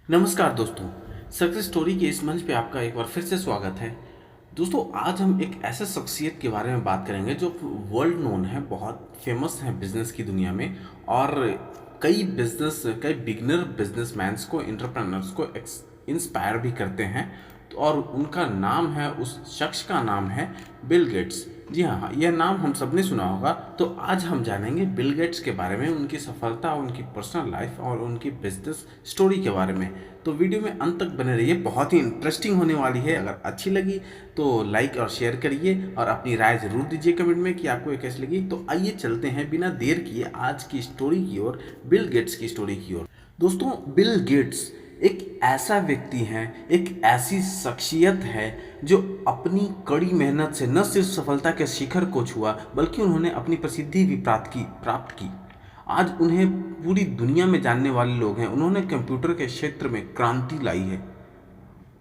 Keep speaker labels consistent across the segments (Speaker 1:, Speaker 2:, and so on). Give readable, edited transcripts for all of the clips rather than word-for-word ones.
Speaker 1: नमस्कार दोस्तों। Success story के इस मंच पे आपका एक बार फिर से स्वागत है। दोस्तों, आज हम एक ऐसे शख्सियत के बारे में बात करेंगे जो वर्ल्ड नोन है, बहुत फेमस है बिजनेस की दुनिया में। और कई बिगनर बिजनेसमैन्स को, एंटरप्रेन्योर्स को इंस्पायर भी करते हैं। तो और उनका नाम है, उस शख्स का नाम है बिल गेट्स। जी हाँ, यह नाम हम सबने सुना होगा। तो आज हम जानेंगे बिल गेट्स के बारे में, उनकी सफलता, उनकी पर्सनल लाइफ और उनकी बिजनेस स्टोरी के बारे में। तो वीडियो में अंत तक बने रहिए, बहुत ही इंटरेस्टिंग होने वाली है। अगर अच्छी लगी तो लाइक और शेयर करिए और अपनी राय ज़रूर दीजिए कमेंट में कि आपको ये कैसी लगी। तो आइए चलते हैं बिना देर किए आज की स्टोरी की ओर, बिल गेट्स की स्टोरी की ओर। दोस्तों, बिल गेट्स एक ऐसा व्यक्ति है, एक ऐसी शख्सियत है जो अपनी कड़ी मेहनत से न सिर्फ सफलता के शिखर को छुआ, बल्कि उन्होंने अपनी प्रसिद्धि भी प्राप्त की। आज उन्हें पूरी दुनिया में जानने वाले लोग हैं। उन्होंने कंप्यूटर के क्षेत्र में क्रांति लाई है।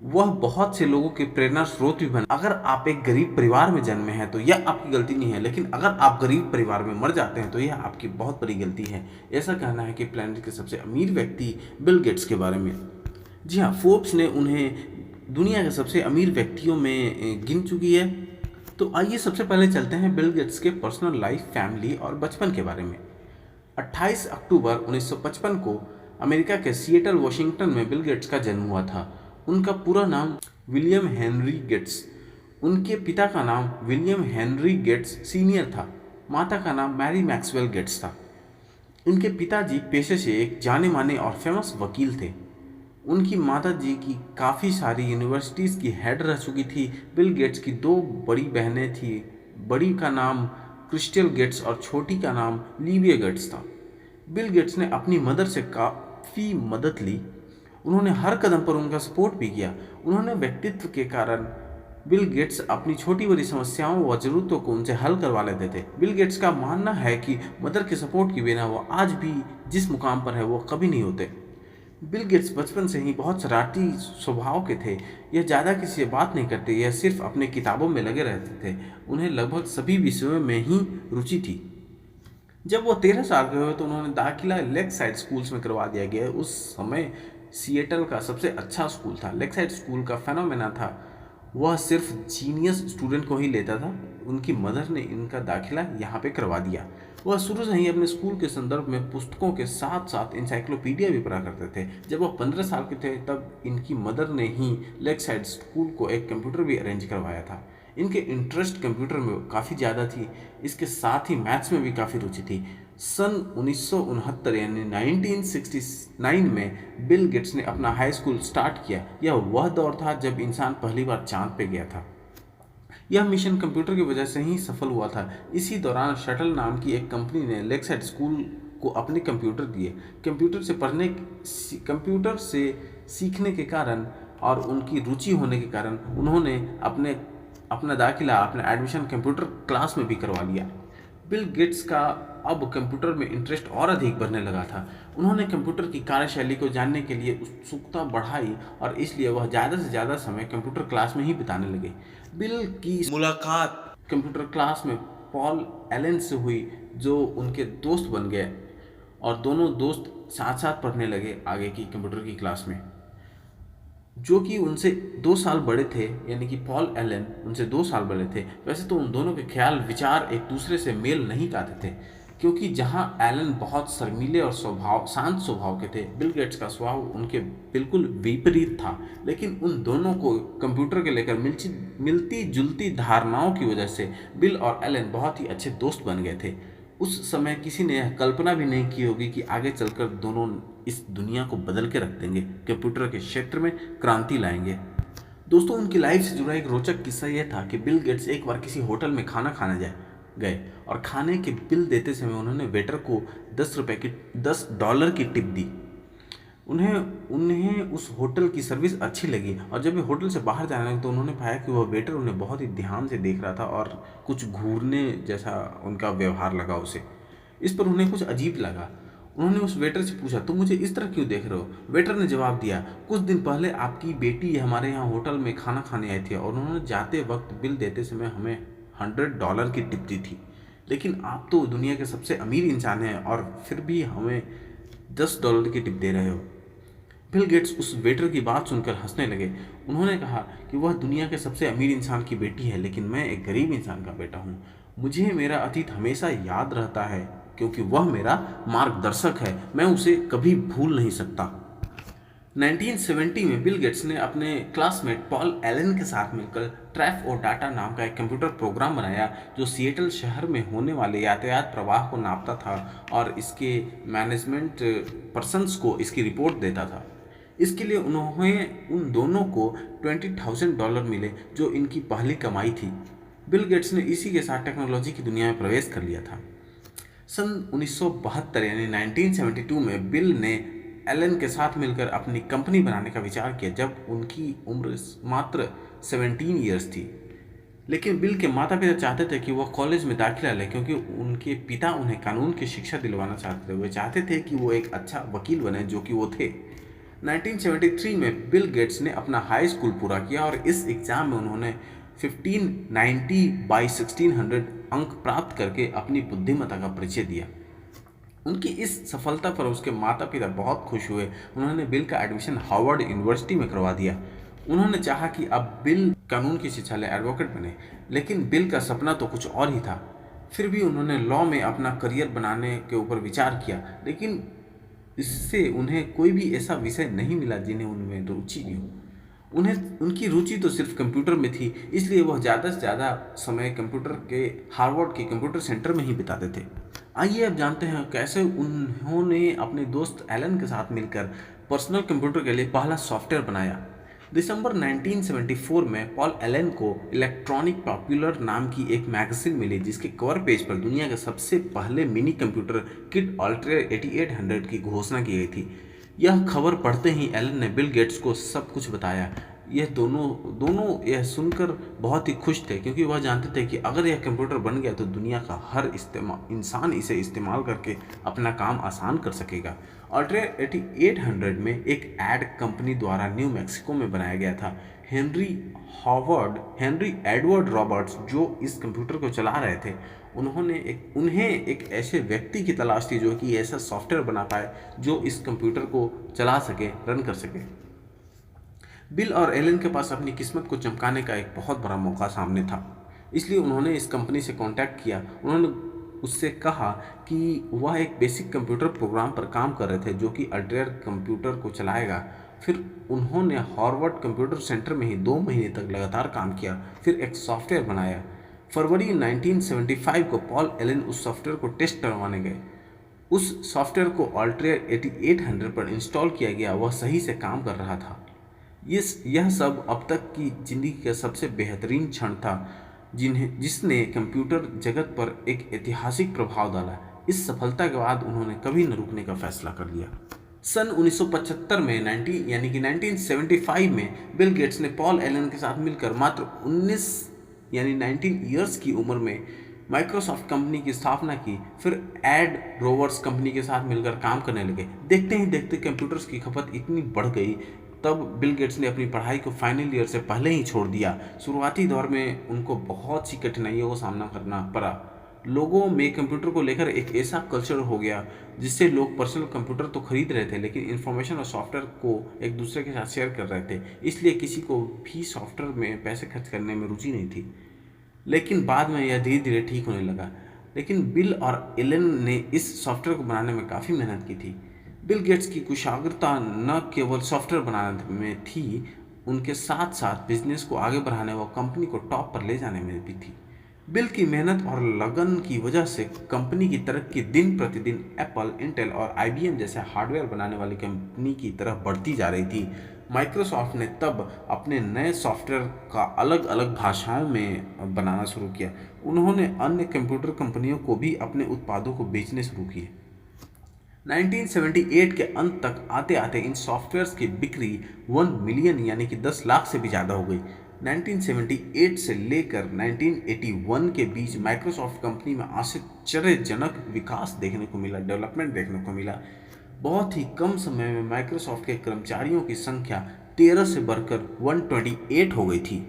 Speaker 1: वह बहुत से लोगों के प्रेरणा स्रोत भी बने। अगर आप एक गरीब परिवार में जन्मे हैं तो यह आपकी गलती नहीं है, लेकिन अगर आप गरीब परिवार में मर जाते हैं तो यह आपकी बहुत बड़ी गलती है। ऐसा कहना है कि प्लेनेट के सबसे अमीर व्यक्ति बिल गेट्स के बारे में। जी हाँ, फोर्ब्स ने उन्हें दुनिया के सबसे अमीर व्यक्तियों में गिन चुकी है। तो आइए सबसे पहले चलते हैं बिल गेट्स के पर्सनल लाइफ, फैमिली और बचपन के बारे में। 28 अक्टूबर 1955 को अमेरिका के सिएटल, वॉशिंगटन में बिल गेट्स का जन्म हुआ था। उनका पूरा नाम विलियम हेनरी गेट्स, उनके पिता का नाम विलियम हेनरी गेट्स सीनियर था। माता का नाम मैरी मैक्सवेल गेट्स था। उनके पिताजी पेशे से एक जाने माने और फेमस वकील थे। उनकी माता जी की काफ़ी सारी यूनिवर्सिटीज़ की हेड रह चुकी थी। बिल गेट्स की दो बड़ी बहनें थी। बड़ी का नाम क्रिस्टल गेट्स और छोटी का नाम लीविया गेट्स था। बिल गेट्स ने अपनी मदर से काफ़ी मदद ली। उन्होंने हर कदम पर उनका सपोर्ट भी किया। उन्होंने व्यक्तित्व के कारण बिल गेट्स अपनी छोटी बड़ी समस्याओं व ज़रूरतों को उनसे हल करवा लेते थे। बिल गेट्स का मानना है कि मदर के सपोर्ट के बिना वो आज भी जिस मुकाम पर है वो कभी नहीं होते। बिल गेट्स बचपन से ही बहुत शरारती स्वभाव के थे। यह ज़्यादा किसी से बात नहीं करते, यह सिर्फ अपने किताबों में लगे रहते थे। उन्हें लगभग सभी विषयों में ही रुचि थी। जब वो 13 साल के हुए तो उन्होंने दाखिला लेक साइड स्कूल्स में करवा दिया गया। उस समय सिएटल का सबसे अच्छा स्कूल था। लेक साइड स्कूल का फेनोमेना था, वह सिर्फ जीनियस स्टूडेंट को ही लेता था। उनकी मदर ने इनका दाखिला यहाँ पे करवा दिया। वह शुरू से ही अपने स्कूल के संदर्भ में पुस्तकों के साथ साथ इंसाइक्लोपीडिया भी पढ़ा करते थे। जब वह 15 साल के थे तब इनकी मदर ने ही लेक साइड स्कूल को एक कंप्यूटर भी अरेंज करवाया था। इनके इंटरेस्ट कंप्यूटर में काफ़ी ज़्यादा थी, इसके साथ ही मैथ्स में भी काफ़ी रुचि थी। सन 1969 यानी 1969 में बिल गेट्स ने अपना हाई स्कूल स्टार्ट किया। यह वह दौर था जब इंसान पहली बार चांद पे गया था। यह मिशन कंप्यूटर की वजह से ही सफल हुआ था। इसी दौरान शटल नाम की एक कंपनी ने लेक्साइड स्कूल को अपने कंप्यूटर दिए। कंप्यूटर से सीखने के कारण और उनकी रुचि होने के कारण उन्होंने अपना दाखिला, अपना एडमिशन कंप्यूटर क्लास में भी करवा लिया। बिल गेट्स का अब कंप्यूटर में इंटरेस्ट और अधिक बढ़ने लगा था। उन्होंने कंप्यूटर की कार्यशैली को जानने के लिए उत्सुकता बढ़ाई और इसलिए वह ज़्यादा से ज़्यादा समय कंप्यूटर क्लास में ही बिताने लगे। बिल की मुलाकात कंप्यूटर क्लास में पॉल एलन से हुई, जो उनके दोस्त बन गए और दोनों दोस्त साथ साथ पढ़ने लगे आगे की कंप्यूटर की क्लास में। जो कि उनसे 2 साल बड़े थे, यानी कि पॉल एलन उनसे 2 साल बड़े थे। वैसे तो उन दोनों के ख्याल विचार एक दूसरे से मेल नहीं खाते थे, क्योंकि जहां एलन बहुत शर्मीले और शांत स्वभाव के थे, बिल गेट्स का स्वभाव उनके बिल्कुल विपरीत था। लेकिन उन दोनों को कंप्यूटर के लेकर मिलती जुलती धारणाओं की वजह से बिल और एलन बहुत ही अच्छे दोस्त बन गए थे। उस समय किसी ने कल्पना भी नहीं की होगी कि आगे चलकर दोनों इस दुनिया को बदल के रख देंगे, कंप्यूटर के क्षेत्र में क्रांति लाएंगे। दोस्तों, उनकी लाइफ से जुड़ा एक रोचक किस्सा यह था कि बिल गेट्स एक बार किसी होटल में खाना खाने गए और खाने के बिल देते समय उन्होंने वेटर को $10 की टिप दी। उन्हें उस होटल की सर्विस अच्छी लगी और जब वे होटल से बाहर जाने लगे तो उन्होंने पाया कि वह वेटर उन्हें बहुत ही ध्यान से देख रहा था और कुछ घूरने जैसा उनका व्यवहार लगा उसे। इस पर उन्हें कुछ अजीब लगा। उन्होंने उस वेटर से पूछा, तुम मुझे इस तरह क्यों देख रहे हो? वेटर ने जवाब दिया, कुछ दिन पहले आपकी बेटी हमारे यहाँ होटल में खाना खाने आई थी और उन्होंने जाते वक्त बिल देते समय हमें $100 की टिप दी थी। लेकिन आप तो दुनिया के सबसे अमीर इंसान हैं और फिर भी हमें $10 की टिप दे रहे हो। बिल गेट्स उस वेटर की बात सुनकर हंसने लगे। उन्होंने कहा कि वह दुनिया के सबसे अमीर इंसान की बेटी है, लेकिन मैं एक गरीब इंसान का बेटा हूँ। मुझे मेरा अतीत हमेशा याद रहता है क्योंकि वह मेरा मार्गदर्शक है। मैं उसे कभी भूल नहीं सकता। 1970 में बिल गेट्स ने अपने क्लासमेट पॉल एलन के साथ मिलकर ट्रैफ और डाटा नाम का एक कंप्यूटर प्रोग्राम बनाया जो सिएटल शहर में होने वाले यातायात प्रवाह को नापता था और इसके मैनेजमेंट पर्सन्स को इसकी रिपोर्ट देता था। इसके लिए उन्होंने उन दोनों को $20,000 मिले जो इनकी पहली कमाई थी। बिल गेट्स ने इसी के साथ टेक्नोलॉजी की दुनिया में प्रवेश कर लिया था। सन 1972 यानी 1972 में बिल ने एलन के साथ मिलकर अपनी कंपनी बनाने का विचार किया जब उनकी उम्र मात्र 17 ईयर्स थी। लेकिन बिल के माता पिता चाहते थे कि वह कॉलेज में दाखिला ले क्योंकि उनके पिता उन्हें कानून की शिक्षा दिलवाना चाहते थे। वे चाहते थे कि वो एक अच्छा वकील बने, जो कि वो थे। 1973 में बिल गेट्स ने अपना हाई स्कूल पूरा किया और इस एग्ज़ाम में उन्होंने 1590/1600 अंक प्राप्त करके अपनी बुद्धिमत्ता का परिचय दिया। उनकी इस सफलता पर उसके माता पिता बहुत खुश हुए। उन्होंने बिल का एडमिशन हार्वर्ड यूनिवर्सिटी में करवा दिया। उन्होंने चाहा कि अब बिल कानून की शिक्षा ले, एडवोकेट बने, लेकिन बिल का सपना तो कुछ और ही था। फिर भी उन्होंने लॉ में अपना करियर बनाने के ऊपर विचार किया, लेकिन इससे उन्हें कोई भी ऐसा विषय नहीं मिला जिन्हें उनमें रुचि नहीं हो। उनकी रुचि तो सिर्फ कंप्यूटर में थी, इसलिए वह ज़्यादा से ज़्यादा समय कंप्यूटर के हार्वर्ड के कंप्यूटर सेंटर में ही बिताते थे। आइए अब जानते हैं कैसे उन्होंने अपने दोस्त एलन के साथ मिलकर पर्सनल कंप्यूटर के लिए पहला सॉफ्टवेयर बनाया। दिसंबर 1974 में पॉल एलन को इलेक्ट्रॉनिक पॉपुलर नाम की एक मैगजीन मिली जिसके कवर पेज पर दुनिया के सबसे पहले मिनी कंप्यूटर किट अल्ट्रियर 8800 की घोषणा की गई थी। यह खबर पढ़ते ही एलन ने बिल गेट्स को सब कुछ बताया। यह दोनों यह सुनकर बहुत ही खुश थे क्योंकि वह जानते थे कि अगर यह कंप्यूटर बन गया तो दुनिया का हर इंसान इसे इस्तेमाल करके अपना काम आसान कर सकेगा। अल्ट्रियर 8800 में एक एड कंपनी द्वारा न्यू मैक्सिको में बनाया गया था। हेनरी एडवर्ड रॉबर्ट्स जो इस कंप्यूटर को चला रहे थे, उन्हें एक ऐसे व्यक्ति की तलाश थी जो कि ऐसा सॉफ्टवेयर बना पाए जो इस कंप्यूटर को चला सके, रन कर सके। बिल और एलन के पास अपनी किस्मत को चमकाने का एक बहुत बड़ा मौका सामने था, इसलिए उन्होंने इस कंपनी से कांटेक्ट किया। उन्होंने उससे कहा कि वह एक बेसिक कंप्यूटर प्रोग्राम पर काम कर रहे थे जो कि अल्ट्रियर कंप्यूटर को चलाएगा। फिर उन्होंने हार्वर्ड कंप्यूटर सेंटर में ही 2 महीने तक लगातार काम किया, फिर एक सॉफ्टवेयर बनाया। फरवरी 1975 को पॉल एलन उस सॉफ्टवेयर को टेस्ट करवाने गए। उस सॉफ्टवेयर को अल्ट्रियर 8800 पर इंस्टॉल किया गया। वह सही से काम कर रहा था। यह सब अब तक की जिंदगी का सबसे बेहतरीन क्षण था जिसने कंप्यूटर जगत पर एक ऐतिहासिक प्रभाव डाला। इस सफलता के बाद उन्होंने कभी न रुकने का फैसला कर लिया। सन 1975 में 1975 में बिल गेट्स ने पॉल एलन के साथ मिलकर मात्र 19 ईयर्स की उम्र में माइक्रोसॉफ्ट कंपनी की स्थापना की। फिर एड रोवर्स कंपनी के साथ मिलकर काम करने लगे। देखते ही देखते कंप्यूटर्स की खपत इतनी बढ़ गई, तब बिल गेट्स ने अपनी पढ़ाई को फाइनल ईयर से पहले ही छोड़ दिया। शुरुआती दौर में उनको बहुत सी कठिनाइयों का सामना करना पड़ा। लोगों में कंप्यूटर को लेकर एक ऐसा कल्चर हो गया जिससे लोग पर्सनल कंप्यूटर तो खरीद रहे थे लेकिन इन्फॉर्मेशन और सॉफ्टवेयर को एक दूसरे के साथ शेयर कर रहे थे, इसलिए किसी को भी सॉफ्टवेयर में पैसे खर्च करने में रुचि नहीं थी। लेकिन बाद में यह धीरे धीरे ठीक होने लगा। लेकिन बिल और एलन ने इस सॉफ्टवेयर को बनाने में काफ़ी मेहनत की थी। बिल गेट्स की कुशाग्रता न केवल सॉफ्टवेयर बनाने में थी, उनके साथ साथ बिजनेस को आगे बढ़ाने व कंपनी को टॉप पर ले जाने में भी थी। बिल की मेहनत और लगन की वजह से कंपनी की तरक्की दिन प्रतिदिन एप्पल, इंटेल और IBM जैसे हार्डवेयर बनाने वाली कंपनी की तरफ बढ़ती जा रही थी। माइक्रोसॉफ्ट ने तब अपने नए सॉफ्टवेयर का अलग अलग भाषाओं में बनाना शुरू किया। उन्होंने अन्य कंप्यूटर कंपनियों को भी अपने उत्पादों को बेचने शुरू किए। 1978 के अंत तक आते आते इन सॉफ्टवेयर्स की बिक्री 1 मिलियन यानी कि 10 लाख से भी ज़्यादा हो गई। 1978 से लेकर 1981 के बीच माइक्रोसॉफ्ट कंपनी में आश्चर्यजनक विकास देखने को मिला, डेवलपमेंट देखने को मिला। बहुत ही कम समय में माइक्रोसॉफ्ट के कर्मचारियों की संख्या 13 से बढ़कर 128 हो गई थी।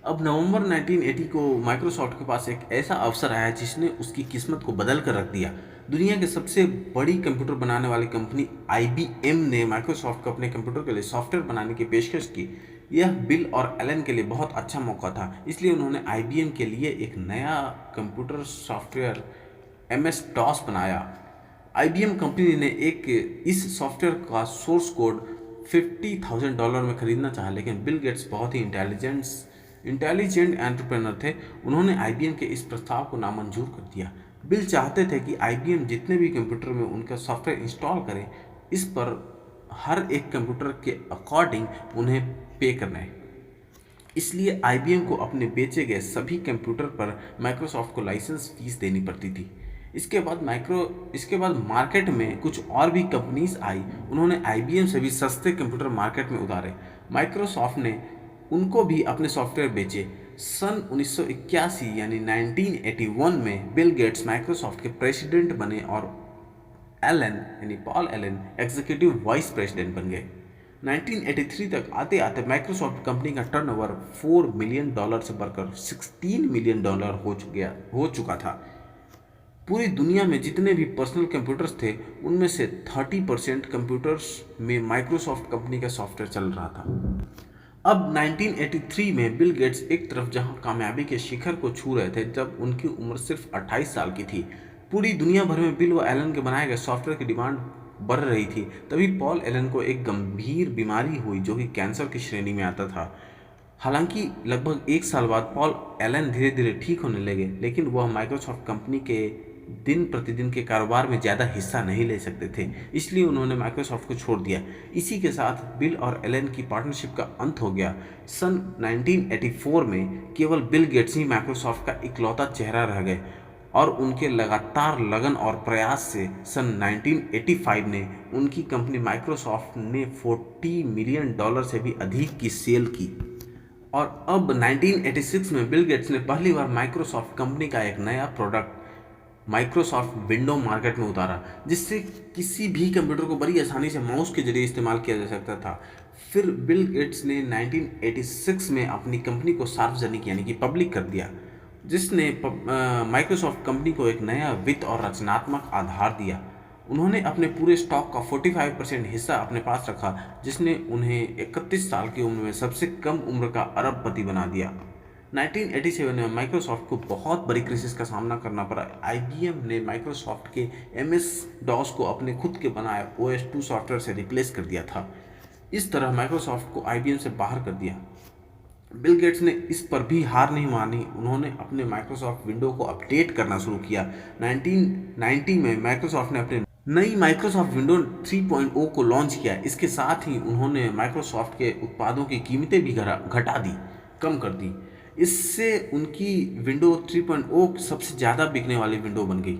Speaker 1: अब नवंबर 1980 को माइक्रोसॉफ्ट के पास एक ऐसा अवसर आया जिसने उसकी किस्मत को बदल कर रख दिया। दुनिया के सबसे बड़ी कंप्यूटर बनाने वाली कंपनी आईबीएम ने माइक्रोसॉफ्ट को अपने कंप्यूटर के लिए सॉफ्टवेयर बनाने की पेशकश की। यह बिल और एलन के लिए बहुत अच्छा मौका था, इसलिए उन्होंने आईबीएम के लिए एक नया कंप्यूटर सॉफ्टवेयर एमएस डॉस बनाया। आईबीएम कंपनी ने एक इस सॉफ्टवेयर का सोर्स कोड $50,000 में खरीदना चाहा, लेकिन बिल गेट्स बहुत ही इंटेलिजेंट एंटरप्रेन्योर थे। उन्होंने आईबीएम के इस प्रस्ताव को नामंजूर कर दिया। बिल चाहते थे कि आईबीएम जितने भी कंप्यूटर में उनका सॉफ्टवेयर इंस्टॉल करे, इस पर हर एक कंप्यूटर के अकॉर्डिंग उन्हें पे करना है। इसलिए आईबीएम को अपने बेचे गए सभी कंप्यूटर पर माइक्रोसॉफ्ट को लाइसेंस फीस देनी पड़ती थी। इसके बाद मार्केट में कुछ और भी कंपनीज आई। उन्होंने आईबीएम से भी सस्ते कंप्यूटर मार्केट में उतारे। माइक्रोसॉफ्ट ने उनको भी अपने सॉफ्टवेयर बेचे। सन 1981 यानी 1981 में बिल गेट्स माइक्रोसॉफ्ट के प्रेसिडेंट बने और एलन यानी Paul Allen executive vice president बन गए। 1983 तक आते आते माइक्रोसॉफ्ट कंपनी का टर्नओवर $4 मिलियन से बढ़कर $16 मिलियन हो चुका था। पूरी दुनिया में जितने भी पर्सनल कंप्यूटर्स थे, उनमें से 30% कंप्यूटर्स में माइक्रोसॉफ्ट कंपनी का सॉफ्टवेयर चल रहा था। अब 1983 में बिल गेट्स एक तरफ जहां कामयाबी के शिखर को छू रहे थे, जब उनकी उम्र सिर्फ 28 साल की थी। पूरी दुनिया भर में बिल व एलन के बनाए गए सॉफ्टवेयर की डिमांड बढ़ रही थी। तभी पॉल एलन को एक गंभीर बीमारी हुई जो कि कैंसर की श्रेणी में आता था। हालांकि लगभग 1 साल बाद पॉल एलन धीरे धीरे ठीक होने लगे, लेकिन वह माइक्रोसॉफ्ट कंपनी के दिन प्रतिदिन के कारोबार में ज़्यादा हिस्सा नहीं ले सकते थे, इसलिए उन्होंने माइक्रोसॉफ्ट को छोड़ दिया। इसी के साथ बिल और एलन की पार्टनरशिप का अंत हो गया। सन 1984 में केवल बिल गेट्स ही माइक्रोसॉफ्ट का इकलौता चेहरा रह गए और उनके लगातार लगन और प्रयास से सन 1985 ने उनकी कंपनी माइक्रोसॉफ्ट ने $40 मिलियन से भी अधिक की सेल की। और अब 1986 में बिल गेट्स ने पहली बार माइक्रोसॉफ्ट कंपनी का एक नया प्रोडक्ट माइक्रोसॉफ्ट विंडो मार्केट में उतारा, जिससे किसी भी कंप्यूटर को बड़ी आसानी से माउस के जरिए इस्तेमाल किया जा सकता था। फिर बिल गेट्स ने 1986 में अपनी कंपनी को सार्वजनिक यानी कि पब्लिक कर दिया, जिसने माइक्रोसॉफ्ट कंपनी को एक नया वित्त और रचनात्मक आधार दिया। उन्होंने अपने पूरे स्टॉक का 45% हिस्सा अपने पास रखा, जिसने उन्हें 31 साल की उम्र में सबसे कम उम्र का अरबपति बना दिया। 1987 में माइक्रोसॉफ्ट को बहुत बड़ी क्राइसिस का सामना करना पड़ा। आईबीएम ने माइक्रोसॉफ्ट के एमएस डॉस को अपने खुद के बनाए OS/2 सॉफ्टवेयर से रिप्लेस कर दिया था। इस तरह माइक्रोसॉफ्ट को आईबीएम से बाहर कर दिया। बिल गेट्स ने इस पर भी हार नहीं मानी। उन्होंने अपने माइक्रोसॉफ्ट विंडो को अपडेट करना शुरू किया। 1990 में माइक्रोसॉफ्ट ने अपने नई माइक्रोसॉफ्ट विंडो 3.0 को लॉन्च किया। इसके साथ ही उन्होंने माइक्रोसॉफ्ट के उत्पादों की कीमतें भी घटा दी, कम कर दी। इससे उनकी विंडो 3.0 सबसे ज़्यादा बिकने वाली विंडो बन गई।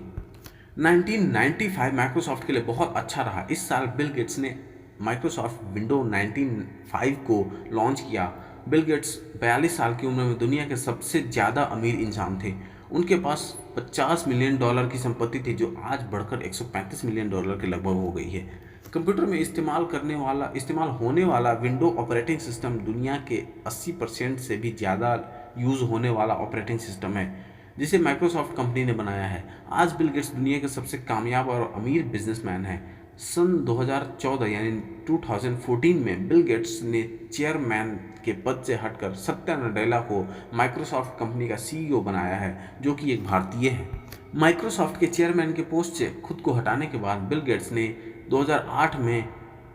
Speaker 1: 1995 माइक्रोसॉफ्ट के लिए बहुत अच्छा रहा। इस साल बिल गेट्स ने माइक्रोसॉफ्ट विंडो 95 को लॉन्च किया। बिल गेट्स 42 साल की उम्र में दुनिया के सबसे ज़्यादा अमीर इंसान थे। उनके पास $50 मिलियन की संपत्ति थी, जो आज बढ़कर $135 मिलियन के लगभग हो गई है। कंप्यूटर में इस्तेमाल होने वाला विंडो ऑपरेटिंग सिस्टम दुनिया के 80% से भी ज़्यादा यूज़ होने वाला ऑपरेटिंग सिस्टम है, जिसे माइक्रोसॉफ्ट कंपनी ने बनाया है। आज बिल गेट्स दुनिया के सबसे कामयाब और अमीर बिजनेसमैन हैं। सन 2014 यानी 2014 में बिल गेट्स ने चेयरमैन के पद से हटकर सत्या नडेला को माइक्रोसॉफ्ट कंपनी का CEO बनाया है, जो कि एक भारतीय है। माइक्रोसॉफ्ट के चेयरमैन के पोस्ट से खुद को हटाने के बाद बिल गेट्स ने 2008 में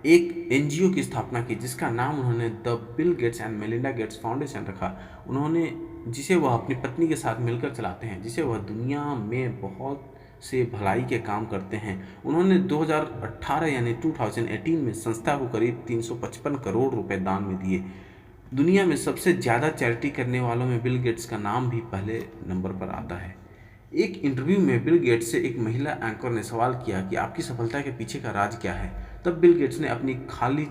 Speaker 1: एक NGO की स्थापना की, जिसका नाम उन्होंने the Bill Gates and Melinda Gates foundation रखा। जिसे वह अपनी पत्नी के साथ मिलकर चलाते हैं, जिसे वह दुनिया में बहुत से भलाई के काम करते हैं। उन्होंने 2018 यानी 2018 में संस्था को करीब 355 करोड़ रुपए दान में दिए। दुनिया में सबसे ज़्यादा चैरिटी करने वालों में बिल गेट्स का नाम भी पहले नंबर पर आता है। एक इंटरव्यू में बिल गेट्स से एक महिला एंकर ने सवाल किया कि आपकी सफलता के पीछे का राज क्या है। तब बिल गेट्स ने अपनी खाली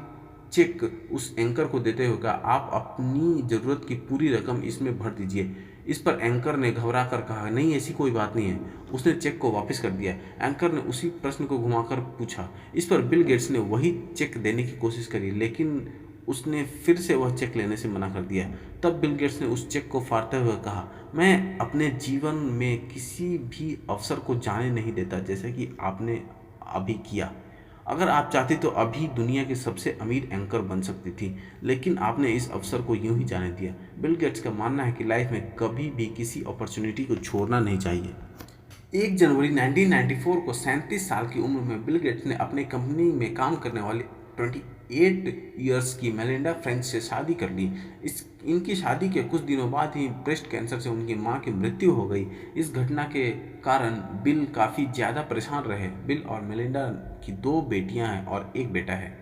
Speaker 1: चेक उस एंकर को देते हुए कहा, आप अपनी ज़रूरत की पूरी रकम इसमें भर दीजिए। इस पर एंकर ने घबरा कर कहा, नहीं ऐसी कोई बात नहीं है। उसने चेक को वापस कर दिया। एंकर ने उसी प्रश्न को घुमाकर पूछा। इस पर बिल गेट्स ने वही चेक देने की कोशिश करी, लेकिन उसने फिर से वह चेक लेने से मना कर दिया। तब बिल गेट्स ने उस चेक को फाड़ते हुए कहा, मैं अपने जीवन में किसी भी अवसर को जाने नहीं देता जैसे कि आपने अभी किया। अगर आप चाहती तो अभी दुनिया की सबसे अमीर एंकर बन सकती थी, लेकिन आपने इस अवसर को यूं ही जाने दिया। बिल गेट्स का मानना है कि लाइफ में कभी भी किसी अपॉर्चुनिटी को छोड़ना नहीं चाहिए। 1 जनवरी 1994 को 37 साल की उम्र में बिल गेट्स ने अपनी कंपनी में काम करने वाली 28 ईयर्स की मेलिंडा फ्रेंच से शादी कर ली। इनकी शादी के कुछ दिनों बाद ही ब्रेस्ट कैंसर से उनकी मां की मृत्यु हो गई। इस घटना के कारण बिल काफ़ी ज़्यादा परेशान रहे। बिल और मेलिंडा की 2 बेटियां हैं और 1 बेटा है।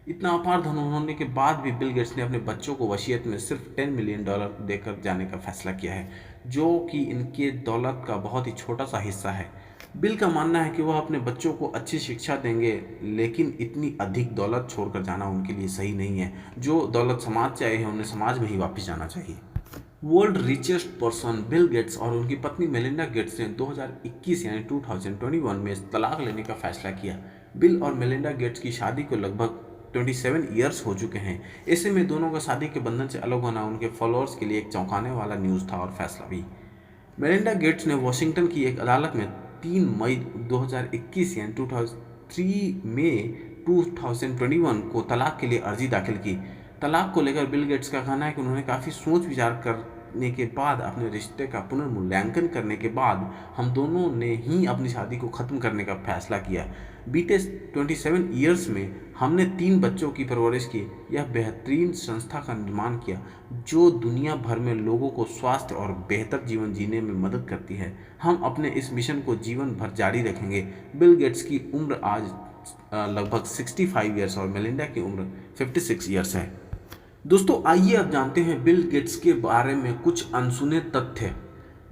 Speaker 1: इतना अपार धन होने के बाद भी बिल गेट्स ने अपने बच्चों को वसीयत में सिर्फ $10 मिलियन देकर जाने का फैसला किया है, जो कि इनके दौलत का बहुत ही छोटा सा हिस्सा है। बिल का मानना है कि वह अपने बच्चों को अच्छी शिक्षा देंगे, लेकिन इतनी अधिक दौलत छोड़कर जाना उनके लिए सही नहीं है। जो दौलत समाज से आई है उन्हें समाज में ही वापस जाना चाहिए। World richest person Bill Gates और उनकी पत्नी मेलिंडा गेट्स ने 2021 यानी 2021 में तलाक लेने का फैसला किया। बिल और मेलिंडा गेट्स की शादी को लगभग 27 ईयर्स हो चुके हैं। ऐसे में दोनों का शादी के बंधन से अलग होना उनके फॉलोअर्स के लिए एक चौंकाने वाला न्यूज़ था और फैसला भी। मेलिंडा गेट्स ने वॉशिंगटन की एक अदालत में 3 मई 2021 यानी 2021 को तलाक के लिए अर्जी दाखिल की। तलाक को लेकर बिल गेट्स का कहना है कि उन्होंने काफ़ी सोच विचार करने के बाद अपने रिश्ते का पुनर्मूल्यांकन करने के बाद हम दोनों ने ही अपनी शादी को ख़त्म करने का फैसला किया। बीते 27 ईयर्स में हमने 3 बच्चों की परवरिश की। यह बेहतरीन संस्था का निर्माण किया जो दुनिया भर में लोगों को स्वास्थ्य और बेहतर जीवन जीने में मदद करती है। हम अपने इस मिशन को जीवन भर जारी रखेंगे। बिल गेट्स की उम्र आज लगभग 65 ईयर्स और मेलिंडा की उम्र 56 ईयर्स है। दोस्तों आइए अब जानते हैं बिल गेट्स के बारे में कुछ अनसुने तथ्य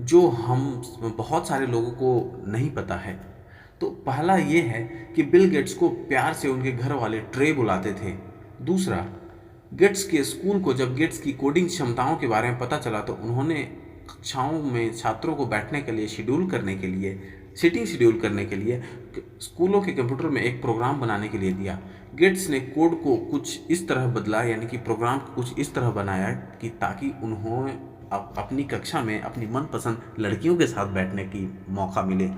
Speaker 1: जो हम बहुत सारे लोगों को नहीं पता है। तो पहला ये है कि बिल गेट्स को प्यार से उनके घर वाले ट्रे बुलाते थे। दूसरा, गेट्स के स्कूल को जब गेट्स की कोडिंग क्षमताओं के बारे में पता चला तो उन्होंने कक्षाओं में छात्रों को बैठने के लिए सीटिंग शेड्यूल करने के लिए स्कूलों के कंप्यूटर में एक प्रोग्राम बनाने के लिए दिया। गेट्स ने कोड को कुछ इस तरह बदला यानी कि प्रोग्राम को कुछ इस तरह बनाया कि ताकि उन्होंने अपनी कक्षा में अपनी मनपसंद लड़कियों के साथ बैठने की मौका मिले।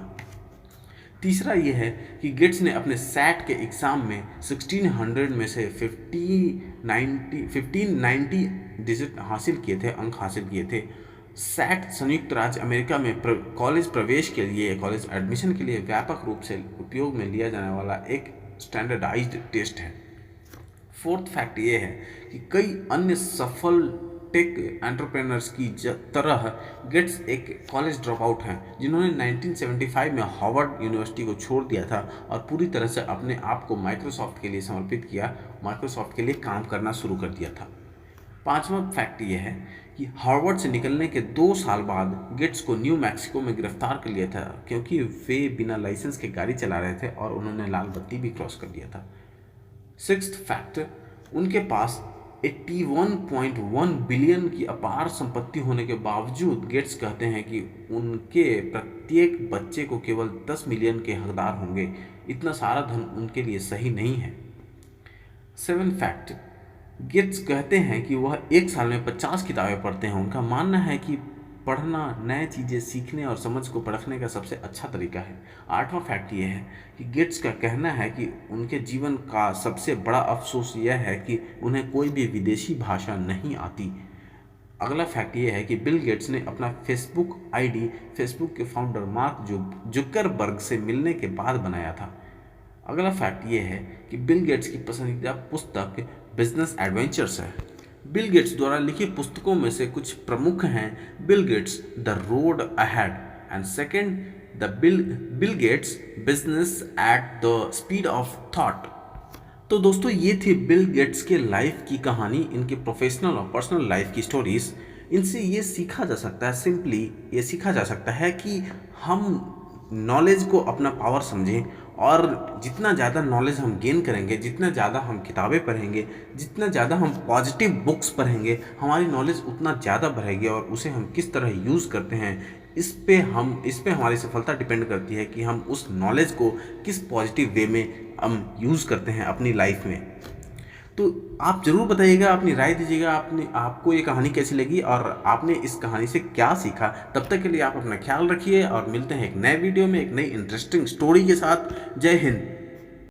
Speaker 1: तीसरा यह है कि गेट्स ने अपने सैट के एग्ज़ाम में 1600 में से 1590 डिजिट हासिल किए थे, अंक हासिल किए थे। सैट संयुक्त राज्य अमेरिका में कॉलेज प्रवेश के लिए, कॉलेज एडमिशन के लिए व्यापक रूप से उपयोग में लिया जाने वाला एक स्टैंडर्डाइज्ड टेस्ट है। फोर्थ फैक्ट ये है कि कई अन्य सफल टेक एंटरप्रेन्योर्स की तरह गेट्स एक कॉलेज ड्रॉप आउट हैं जिन्होंने 1975 में हार्वर्ड यूनिवर्सिटी को छोड़ दिया था और पूरी तरह से अपने आप को माइक्रोसॉफ्ट के लिए समर्पित किया, माइक्रोसॉफ्ट के लिए काम करना शुरू कर दिया था। पांचवा फैक्ट ये है कि हार्वर्ड से निकलने के 2 साल बाद गेट्स को न्यू मैक्सिको में गिरफ्तार कर लिया था क्योंकि वे बिना लाइसेंस के गाड़ी चला रहे थे और उन्होंने लाल बत्ती भी क्रॉस कर दिया था। सिक्स्थ फैक्ट, उनके पास 81.1 बिलियन की अपार संपत्ति होने के बावजूद गेट्स कहते हैं कि उनके प्रत्येक बच्चे को केवल 10 मिलियन के हकदार होंगे। इतना सारा धन उनके लिए सही नहीं है। 7 फैक्ट, गेट्स कहते हैं कि वह एक साल में 50 किताबें पढ़ते हैं। उनका मानना है कि पढ़ना नए चीज़ें सीखने और समझ को परखने का सबसे अच्छा तरीका है। 8वां फैक्ट ये है कि गेट्स का कहना है कि उनके जीवन का सबसे बड़ा अफसोस यह है कि उन्हें कोई भी विदेशी भाषा नहीं आती। अगला फैक्ट ये है कि बिल गेट्स ने अपना फेसबुक आईडी फेसबुक के फाउंडर मार्क जुकरबर्ग से मिलने के बाद बनाया था। अगला फैक्ट ये है कि बिल गेट्स की पसंदीदा पुस्तक बिजनेस एडवेंचर्स है। बिल गेट्स द्वारा लिखी पुस्तकों में से कुछ प्रमुख हैं Bill Gates the road ahead and second the Bill Gates business at the speed of thought. तो दोस्तों ये थी बिल गेट्स के लाइफ की कहानी, इनकी प्रोफेशनल और पर्सनल लाइफ की स्टोरीज। इनसे ये सीखा जा सकता है, सिंपली ये सीखा जा सकता है कि हम नॉलेज को अपना पावर समझें और जितना ज़्यादा नॉलेज हम गेन करेंगे, जितना ज़्यादा हम किताबें पढ़ेंगे, जितना ज़्यादा हम पॉजिटिव बुक्स पढ़ेंगे, हमारी नॉलेज उतना ज़्यादा बढ़ेगी और उसे हम किस तरह यूज़ करते हैं इस पे हमारी सफलता डिपेंड करती है कि हम उस नॉलेज को किस पॉजिटिव वे में हम यूज़ करते हैं अपनी लाइफ में। तो आप ज़रूर बताइएगा, अपनी राय दीजिएगा, आपको ये कहानी कैसी लगी और आपने इस कहानी से क्या सीखा। तब तक के लिए आप अपना ख्याल रखिए और मिलते हैं एक नए वीडियो में एक नई इंटरेस्टिंग स्टोरी के साथ। जय हिंद।